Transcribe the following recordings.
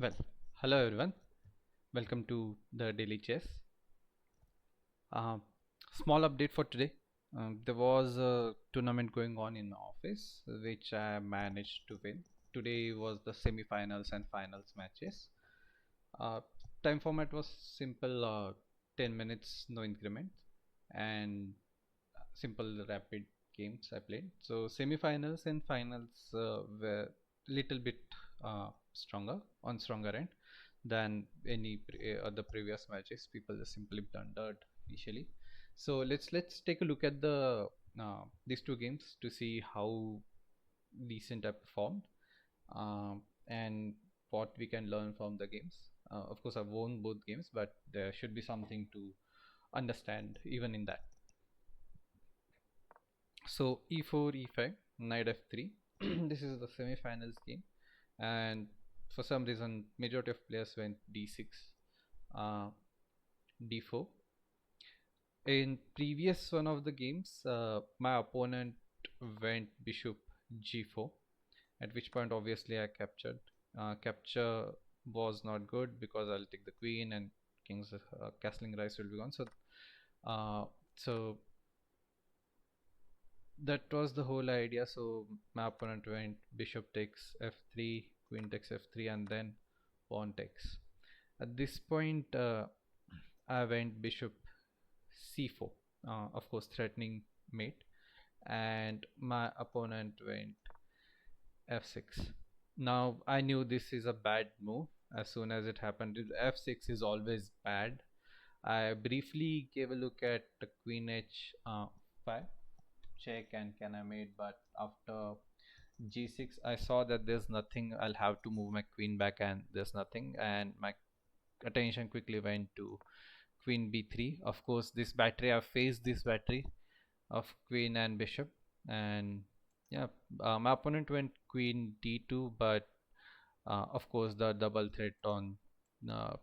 Well, hello everyone. Welcome to the Daily Chess. Uh, Small update for today. There was a tournament going on in office, which I managed to win. Today was the semi-finals and finals matches. Uh, Time format was simple, 10 minutes, no increment, and simple rapid games I played. So semi-finals and finals were little bit stronger on stronger end than any other previous matches. People just simply blundered initially. So let's take a look at the these two games to see how decent I performed, and what we can learn from the games. Of course, I've won both games, but there should be something to understand even in that. So e4, e5, knight f3. This is the semi-finals game, and for some reason, majority of players went d6, uh, d4. In previous one of the games, my opponent went bishop g4, at which point obviously I captured. Capture was not good because I'll take the queen and king's castling rice will be gone. Uh, so that was the whole idea. So my opponent went bishop takes f3, queen takes f3, and then pawn takes. At this point, I went bishop c4, of course threatening mate, and my opponent went f6. Now I knew this is a bad move as soon as it happened. F6 is always bad. I briefly gave a look at the queen h5 check and can I made, but after g6 I saw that there's nothing. I'll have to move my queen back and there's nothing, and my attention quickly went to queen b3. Of course, this battery, I've faced this battery of queen and bishop, and yeah, my opponent went queen d2, but of course the double threat on uh,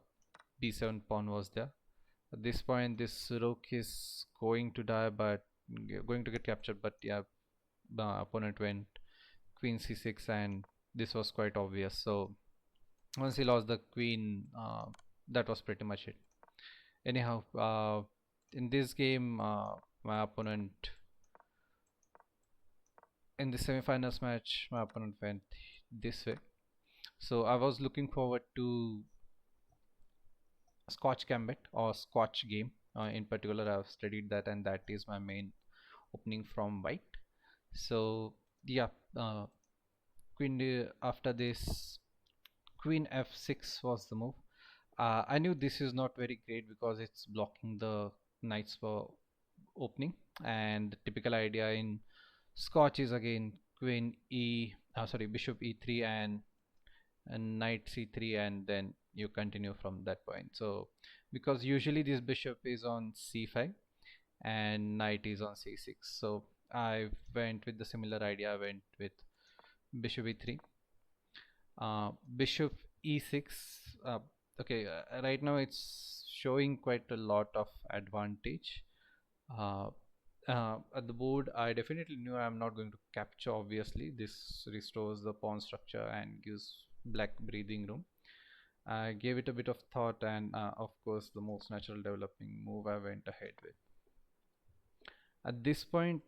b7 pawn was there. At this point this rook is going to die, but going to get captured, but yeah, the opponent went queen c6, and this was quite obvious. So once he lost the queen, that was pretty much it. Anyhow, in this game, my opponent in the semifinals match, my opponent went this way. So I was looking forward to Scotch Gambit or Scotch game. In particular, I've studied that, and that is my main opening from white. So yeah, uh, after this, queen f6 was the move. I knew this is not very great because it's blocking the knights for opening, and the typical idea in Scotch is again queen bishop e3 and knight c3, and then you continue from that point. So because usually this bishop is on c5 and knight is on c6, so I went with the similar idea. I went with bishop e3, bishop e6. Okay, right now it's showing quite a lot of advantage. uh, at the board, I definitely knew I'm not going to capture. Obviously, this restores the pawn structure and gives black breathing room. I gave it a bit of thought, and of course, the most natural developing move I went ahead with. At this point,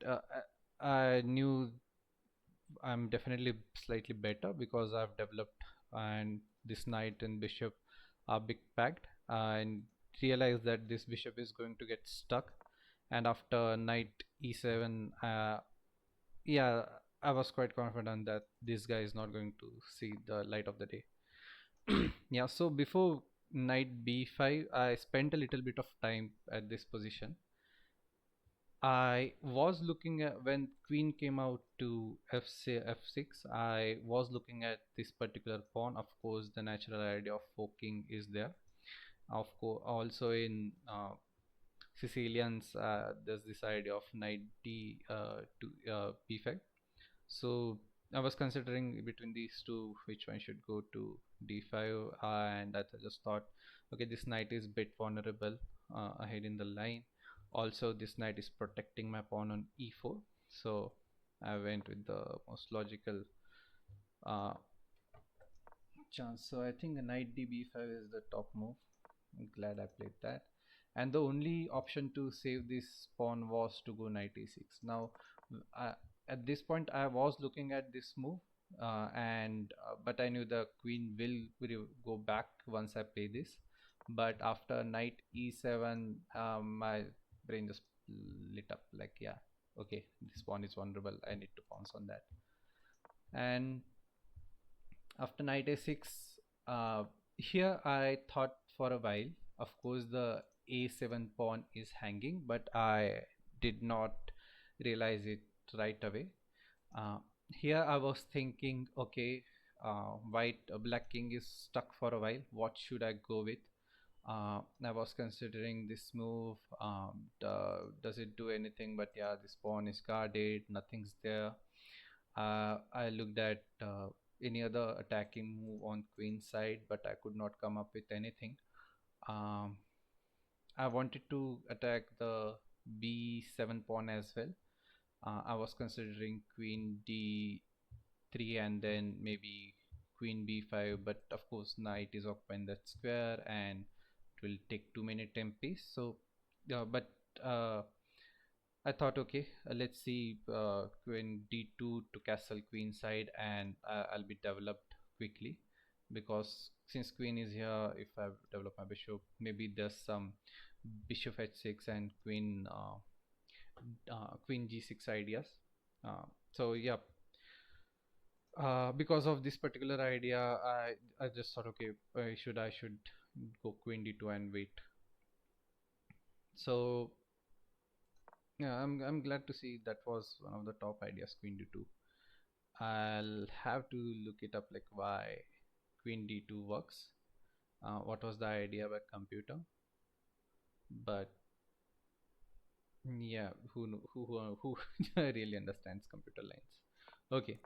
I knew I'm definitely slightly better because I've developed, and this knight and bishop are big packed, and realized that this bishop is going to get stuck. And after knight e7, yeah, I was quite confident that this guy is not going to see the light of the day. Yeah, so before knight b5, I spent a little bit of time at this position. I was looking at when queen came out to f6. I was looking at this particular pawn. Of course, the natural idea of forking is there. Of course, also in Sicilians, there's this idea of knight d to b5. So I was considering between these two, which one should go to d5, and I just thought, okay, this knight is bit vulnerable ahead in the line. Also, this knight is protecting my pawn on e4, so I went with the most logical uh, chance. So I think a knight d b5 is the top move. I'm glad I played that. And the only option to save this pawn was to go knight e6. Now, uh, at this point, I was looking at this move, and but I knew the queen will go back once I play this. But after knight e7, my brain just lit up like, yeah, okay, this pawn is vulnerable. I need to pounce on that. And after knight a6, uh, here I thought for a while. Of course the a7 pawn is hanging, but I did not realize it right away. uh, Here I was thinking, okay, white black king is stuck for a while, what should I go with? I was considering this move. Does it do anything? But yeah, this pawn is guarded, nothing's there. I looked at any other attacking move on queen side, but I could not come up with anything. Um, I wanted to attack the b7 pawn as well. I was considering queen d3 and then maybe queen b5, but of course knight is occupying that square and it will take too many tempes. So, but uh, I thought, okay, let's see queen d2 to castle queen side, and I'll be developed quickly, because since queen is here, if I develop my bishop, maybe there's some bishop h6 and queen g6 ideas. So yeah, because of this particular idea, I just thought, okay, I should go queen d2 and wait. So yeah, I'm glad to see that was one of the top ideas, queen d2. I'll have to look it up, like why queen d2 works. What was the idea by computer? But yeah, who really understands computer lines? Okay,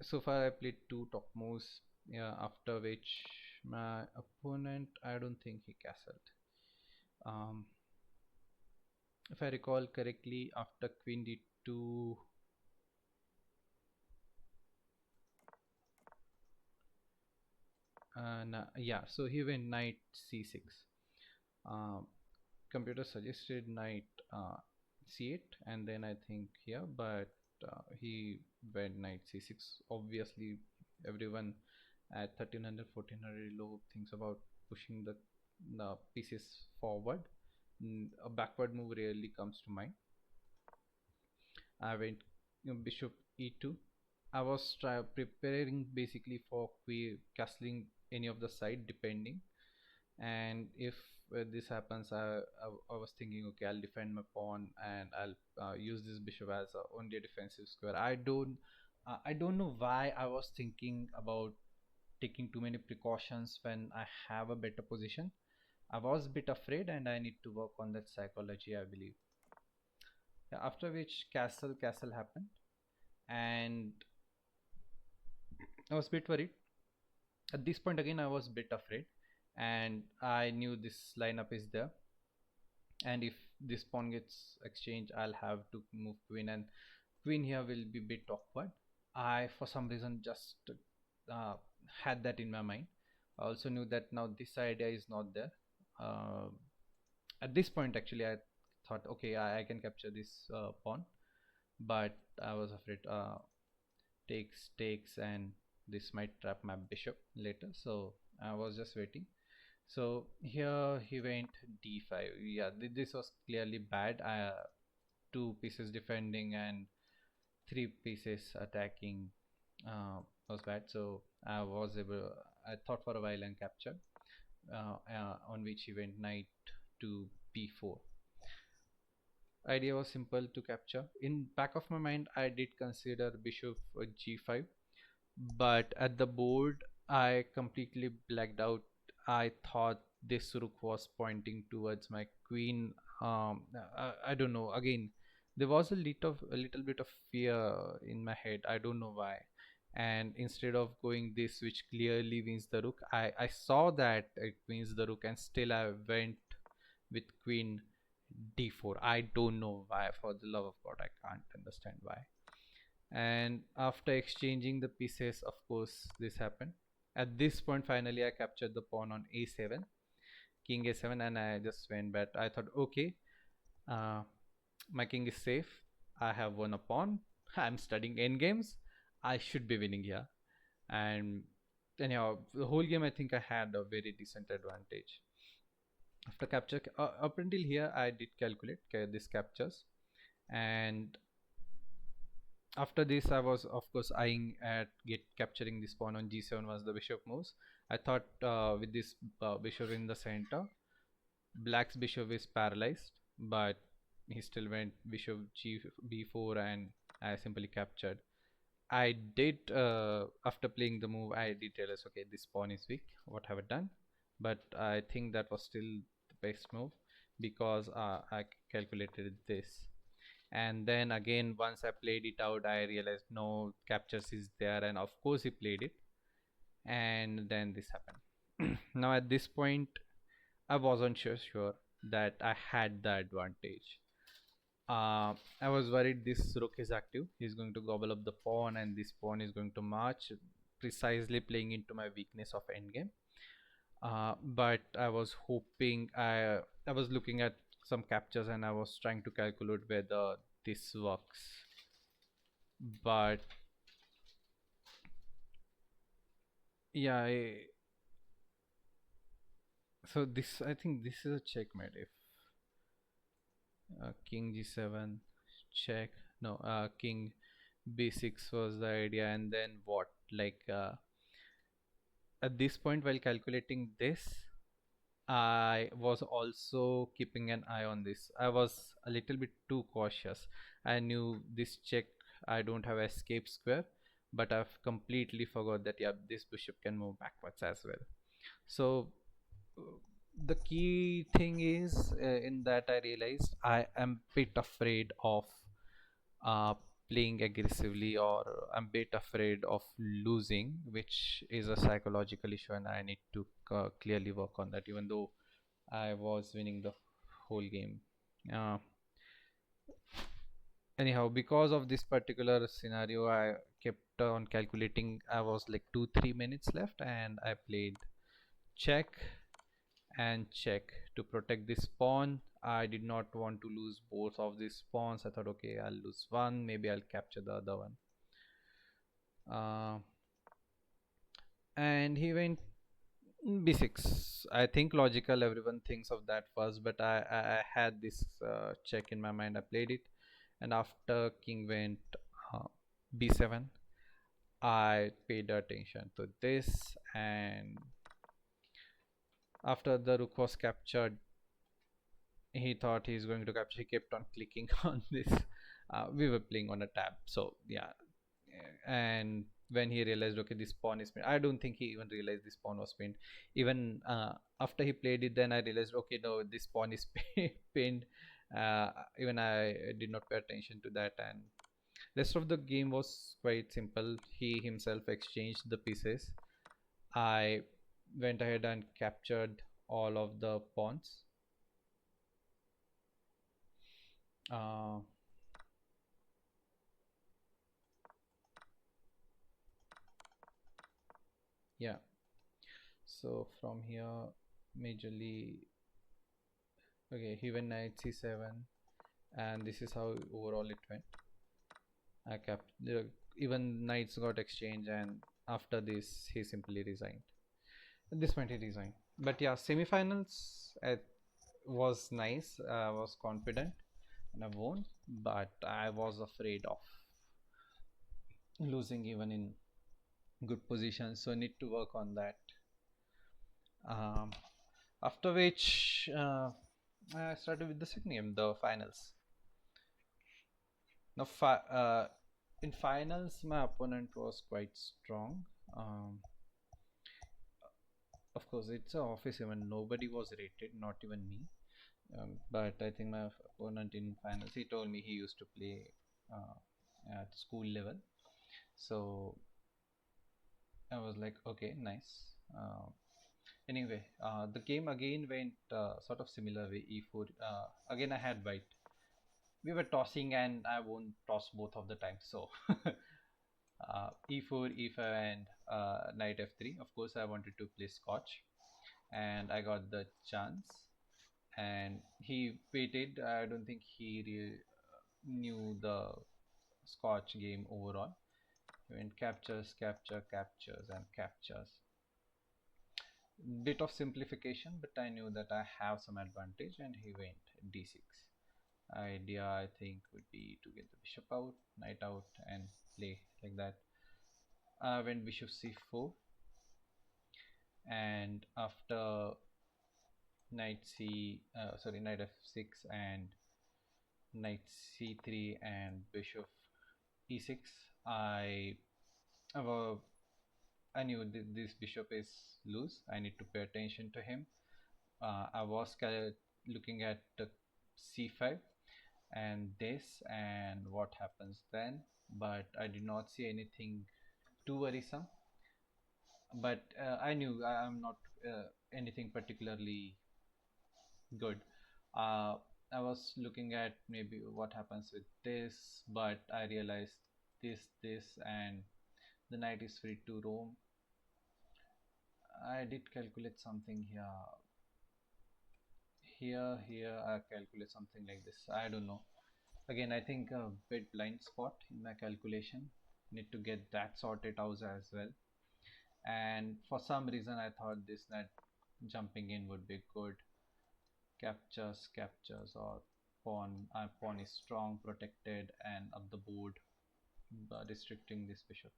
so far I played two top moves. Yeah, after which my opponent, I don't think he castled. Um, if I recall correctly, after queen d2, yeah, so he went knight c6. Um, Computer suggested knight c8 and then I think here, but he went knight c6. Obviously, everyone at 1300 1400 low thinks about pushing the pieces forward. A backward move rarely comes to mind. I went bishop e2. I was preparing basically for castling any of the side depending, and if this happens, I was thinking, okay, I'll defend my pawn and I'll use this bishop as only a defensive square. I don't know why I was thinking about taking too many precautions when I have a better position. I was a bit afraid and I need to work on that psychology, I believe. Yeah, after which castle happened, and I was a bit worried. At this point again I was a bit afraid, and I knew this lineup is there, and if this pawn gets exchanged, I'll have to move queen, and queen here will be a bit awkward. I for some reason just uh, had that in my mind. I also knew that now this idea is not there. uh, at this point actually I thought, okay, I can capture this pawn, but I was afraid takes, and this might trap my bishop later, so I was just waiting. So here he went d5. Yeah, this was clearly bad. Two pieces defending and three pieces attacking was bad. So I thought for a while and captured, on which he went knight to b4. Idea was simple to capture. In back of my mind, I did consider bishop g5, but at the board I completely blacked out. I thought this rook was pointing towards my queen. I don't know. Again, there was a little bit of fear in my head. I don't know why. And instead of going this, which clearly wins the rook, I saw that it wins the rook, and still I went with queen d4. I don't know why. For the love of God, I can't understand why. And after exchanging the pieces, of course this happened. At this point, finally, I captured the pawn on a7, king a7, and I just went back. I thought, okay, uh, my king is safe. I have won a pawn. I'm studying endgames. I should be winning here. And anyhow, the whole game I think I had a very decent advantage. After capture, up until here, I did calculate this captures, and after this, I was of course eyeing at get capturing this pawn on g7 once the bishop moves. I thought with this bishop in the center, black's bishop is paralyzed, but he still went bishop g b4, and I simply captured. I did after playing the move, I did realize, okay, this pawn is weak. What have I done? But I think that was still the best move because I calculated this. And then again, once I played it out, I realized no captures is there, and of course he played it, and then this happened. Now at this point, I wasn't sure that I had the advantage. I was worried this rook is active. He's going to gobble up the pawn, and this pawn is going to march, precisely playing into my weakness of endgame. But I was hoping I was looking at some captures, and I was trying to calculate whether this works. But yeah, so this, I think this is a checkmate. If king g7 check, no, king b6 was the idea, and then what, like at this point while calculating this, I was also keeping an eye on this. I was a little bit too cautious. I knew this check, I don't have escape square, but I've completely forgot that yeah, this bishop can move backwards as well. So uh, the key thing is in that I realized I am bit afraid of uh, playing aggressively, or I'm bit afraid of losing, which is a psychological issue, and I need to clearly work on that, even though I was winning the whole game. Uh, Anyhow, because of this particular scenario, I kept on calculating. I was like 2-3 minutes left, and I played check and check to protect this pawn. I did not want to lose both of these pawns. I thought, okay, I'll lose one, maybe I'll capture the other one. Uh, and he went b6. I think logical, everyone thinks of that first, but I had this check in my mind. I played it, and after king went uh, b7, I paid attention to this, and after the rook was captured, he thought he's going to capture. He kept on clicking on this. We were playing on a tab, so yeah. And when he realized, okay, this pawn is pinned, I don't think he even realized this pawn was pinned. Even after he played it, then I realized, okay, no, this pawn is pinned. Even I did not pay attention to that, and rest of the game was quite simple. He himself exchanged the pieces. I went ahead and captured all of the pawns. uh, yeah, so from here, majorly, okay, he went knight c7, and this is how overall it went. I kept even knights got exchanged, and after this he simply resigned. At this point he resigned. But yeah, semifinals was nice. I was confident and I won, but I was afraid of losing even in good positions, so I need to work on that. um, After which I started with the second game, the finals. Now in finals my opponent was quite strong. um, of course it's an office event, nobody was rated, not even me. But I think my opponent in finals, he told me he used to play uh, at school level. So I was like, okay, nice. Anyway, the game again went sort of similar way. E4. Again, I had white. We were tossing, and I won't toss both of the time. So e4, e5, and knight f3. Of course, I wanted to play Scotch, and I got the chance. And he waited. I don't think he knew the Scotch game overall. He went captures, captures, and captures. Bit of simplification, but I knew that I have some advantage, and he went d6. Idea, I think, would be to get the bishop out, knight out, and play like that. I went bishop c4, and after knight f6 and knight c3 and bishop e6, I uh, I knew this bishop is loose. I need to pay attention to him. I was looking at c5 and this and what happens then, but I did not see anything too worrisome. But I knew I'm not anything particularly good. uh, I was looking at maybe what happens with this, but I realized this and the knight is free to roam. I did calculate something here I calculate something like this. I don't know. Again, I think a bit blind spot in my calculation. Need to get that sorted out as well. And for some reason I thought this knight jumping in would be good. Captures, or pawn is strong, protected, and up the board, restricting this bishop.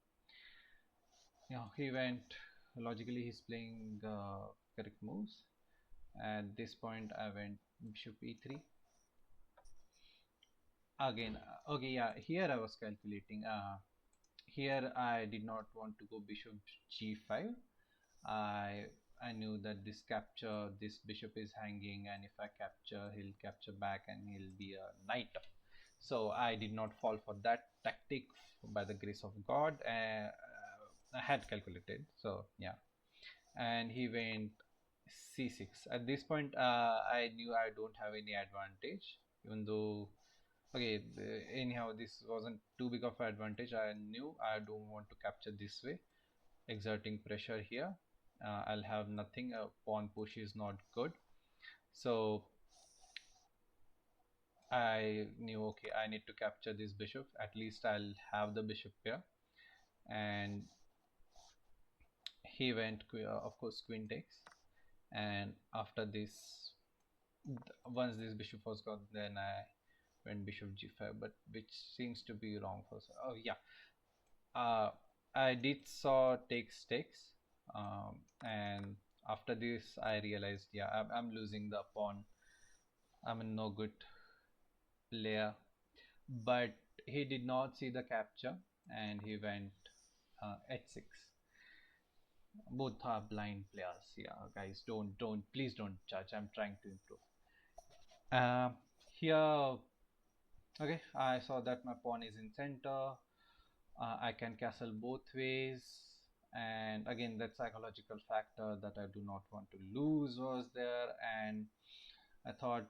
Yeah, he went logically. He's playing correct moves. At this point, I went bishop e3. Again, okay, yeah. Here I was calculating. Here I did not want to go bishop g5. I I knew that this bishop is hanging, and if I capture, he'll capture back, and he'll be a knight. So I did not fall for that tactic by the grace of God. I had calculated, so yeah. And he went c6. At this point, I knew I don't have any advantage, even though okay, anyhow, this wasn't too big of an advantage. I knew I don't want to capture this way, exerting pressure here. I'll have nothing. A pawn push is not good. So I knew, okay, I need to capture this bishop. At least I'll have the bishop here. And he went, of course, queen takes. And after this, once this bishop was gone, then I went bishop g5, but which seems to be wrong for. Oh yeah, uh, I did saw takes, and after this I realized, yeah, I'm losing the pawn. I'm a no good player. But he did not see the capture, and he went h6. Both are blind players. Yeah, guys, don't please don't judge. I'm trying to improve. Uh, Here, okay, I saw that my pawn is in center. I can castle both ways, and again that psychological factor that I do not want to lose was there. And I thought,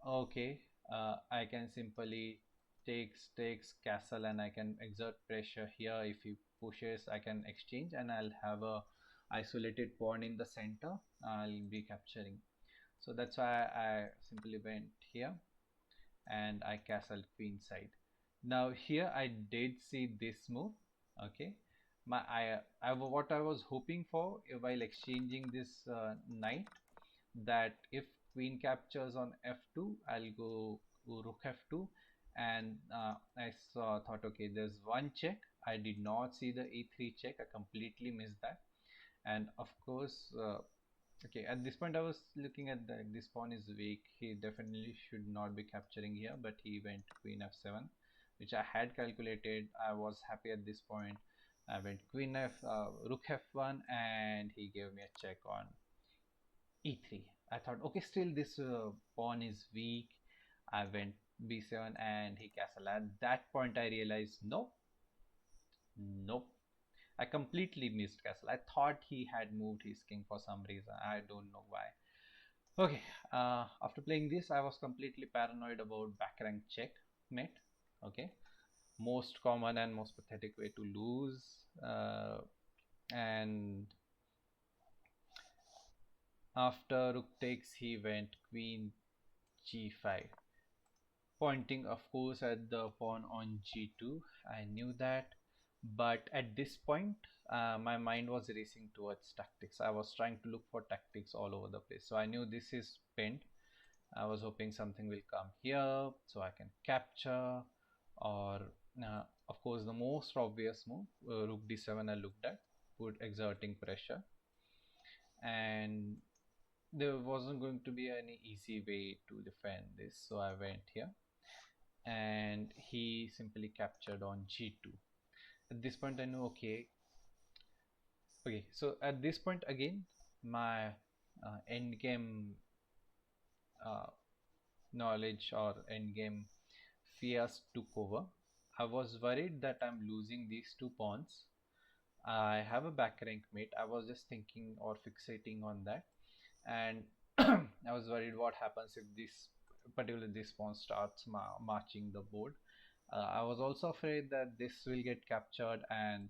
okay, I can simply takes castle, and I can exert pressure here. If he pushes, I can exchange, and I'll have a isolated pawn in the center. I'll be capturing. So that's why I simply went here, and I castled queen side. Now here I did see this move. Okay, what I was hoping for while exchanging this knight, that if queen captures on f2, I'll go rook f2, and I thought, okay, there's one check. I did not see the e3 check. I completely missed that. And of course, okay, at this point I was looking at this pawn is weak. He definitely should not be capturing here, but he went queen f7, which I had calculated. I was happy at this point. I went rook f1, and he gave me a check on e3. I thought, okay, still this pawn is weak. I went b7, and he castled. At that point I realized, nope, nope, I completely missed castle. I thought he had moved his king for some reason. I don't know why. Okay, after playing this, I was completely paranoid about back rank checkmate. Okay, most common and most pathetic way to lose. And after rook takes, he went queen g5, pointing of course at the pawn on g2. I knew that, but at this point my mind was racing towards tactics. I was trying to look for tactics all over the place, so I knew this is pinned. I was hoping something will come here so I can capture, or of course the most obvious move, rook d7 I looked at, put exerting pressure, and there wasn't going to be any easy way to defend this, so I went here and he simply captured on g2. At this point I knew, okay, so at this point again my endgame uh, knowledge or endgame fears took over. I was worried that I'm losing these two pawns. I have a back rank mate. I was just thinking or fixating on that, and I was worried what happens if particularly this pawn starts marching the board. I was also afraid that this will get captured and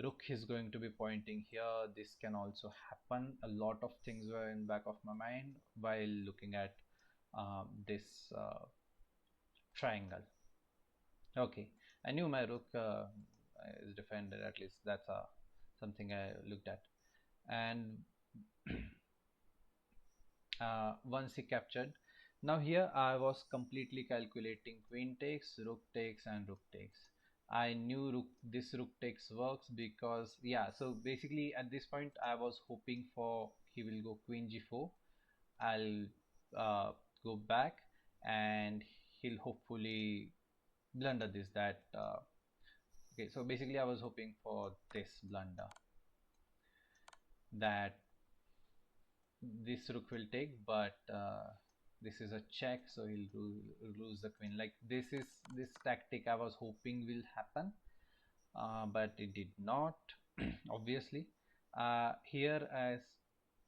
rook is going to be pointing here. This can also happen. A lot of things were in back of my mind while looking at this triangle. Okay, I knew my rook is defended, at least that's something I looked at. And once he captured, now here I was completely calculating queen takes, rook takes, and rook takes. I knew this rook takes works because, yeah, so basically at this point I was hoping for he will go queen g4. I'll go back and he'll hopefully blunder this, that okay, so basically I was hoping for this blunder, that this rook will take, but this is a check, so he'll lose the queen. Like this tactic I was hoping will happen, but it did not. Obviously, here I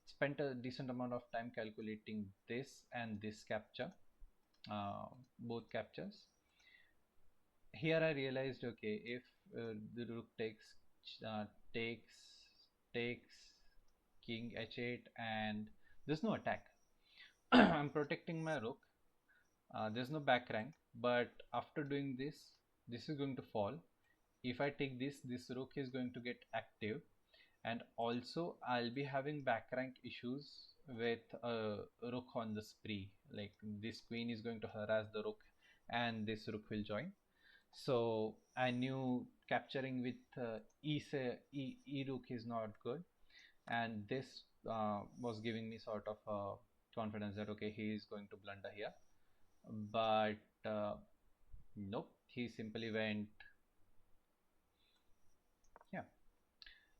spent a decent amount of time calculating this and this capture, both captures. Here I realized, okay, if the rook uh, takes takes king h8 and there's no attack. I'm protecting my rook. There's no back rank, but after doing this, this is going to fall. If I take this rook is going to get active, and also I'll be having back rank issues with rook on the spree. Like this queen is going to harass the rook, and this rook will join. So I knew capturing with e rook is not good, and this was giving me sort of confidence that okay, he is going to blunder here, but nope, he simply went. Yeah,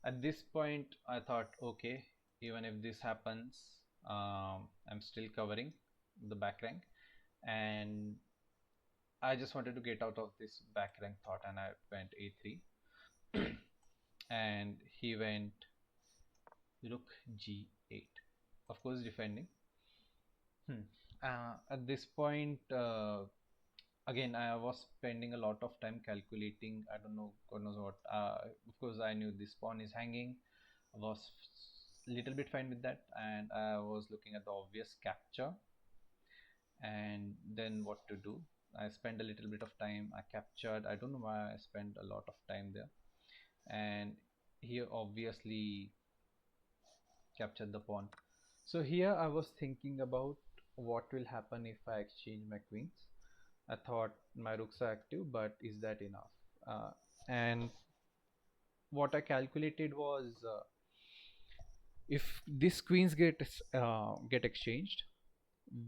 at this point I thought, okay, even if this happens, I'm still covering the back rank, and I just wanted to get out of this back rank thought, and I went a3 and he went rook g8, of course defending. At this point, again, I was spending a lot of time calculating. I don't know, God knows what. Of course, I knew this pawn is hanging. I was little bit fine with that, and I was looking at the obvious capture, and then what to do. I spent a little bit of time. I captured. I don't know why I spent a lot of time there, and here obviously captured the pawn. So here I was thinking about what will happen if I exchange my queens. I thought my rooks are active, but is that enough? And what I calculated was, if these queens get exchanged,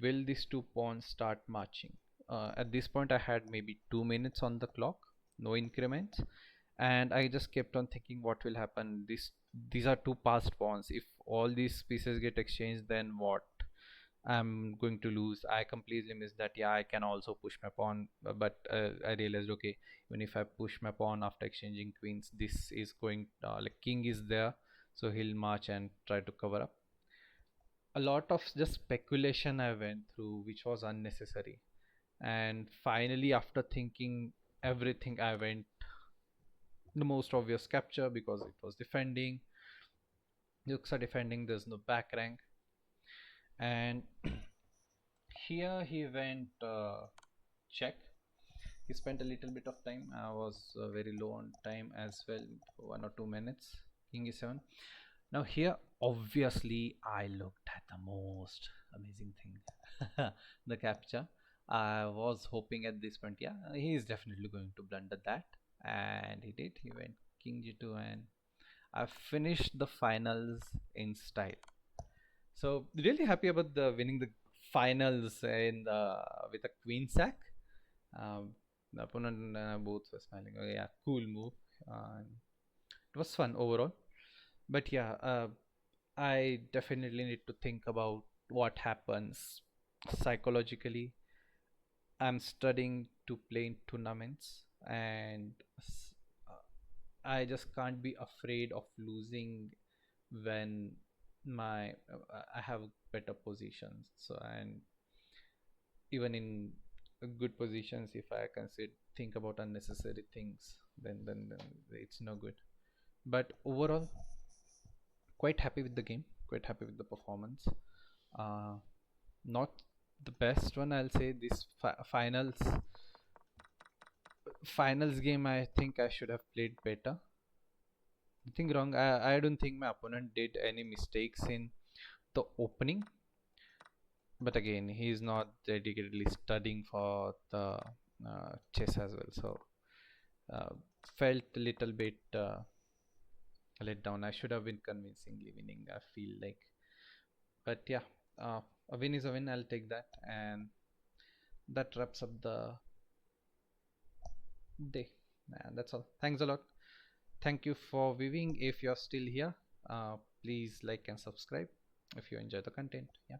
will these two pawns start marching? At this point, I had maybe 2 minutes on the clock, no increments, and I just kept on thinking what will happen. These are two passed pawns. If all these pieces get exchanged, then what? I'm going to lose. I completely missed that. Yeah, I can also push my pawn, but I realized, okay, even if I push my pawn after exchanging queens, this is going like king is there, so he'll march and try to cover up. A lot of just speculation I went through, which was unnecessary. And finally, after thinking everything I went the most obvious capture because it was defending. Looks are defending, there's no back rank. And here he went check. He spent a little bit of time. I was very low on time as well, 1 or 2 minutes. King e7. Now here, obviously, I looked at the most amazing thing, the capture. I was hoping at this point, yeah, he is definitely going to blunder that, and he did. He went King G2, and I finished the finals in style. So really happy about the winning the finals in the with a queen sack. Um, the opponent and both were smiling. Oh, yeah, cool move. It was fun overall. But yeah, I definitely need to think about what happens psychologically. I'm studying to play in tournaments, and I just can't be afraid of losing when I have better positions. So, and even in good positions, if I consider think about unnecessary things, then it's no good. But overall, quite happy with the game, quite happy with the performance. uh, Not the best one, I'll say. This finals game, I think I should have played better. Nothing wrong. I don't think my opponent did any mistakes in the opening, but again, he's not dedicatedly studying for the chess as well. So uh, felt a little bit let down. I should have been convincingly winning, I feel like. But yeah, a win is a win. I'll take that, and that wraps up the day. And that's all. Thanks a lot. Thank you for viewing. If you're still here, please like and subscribe if you enjoy the content. Yeah.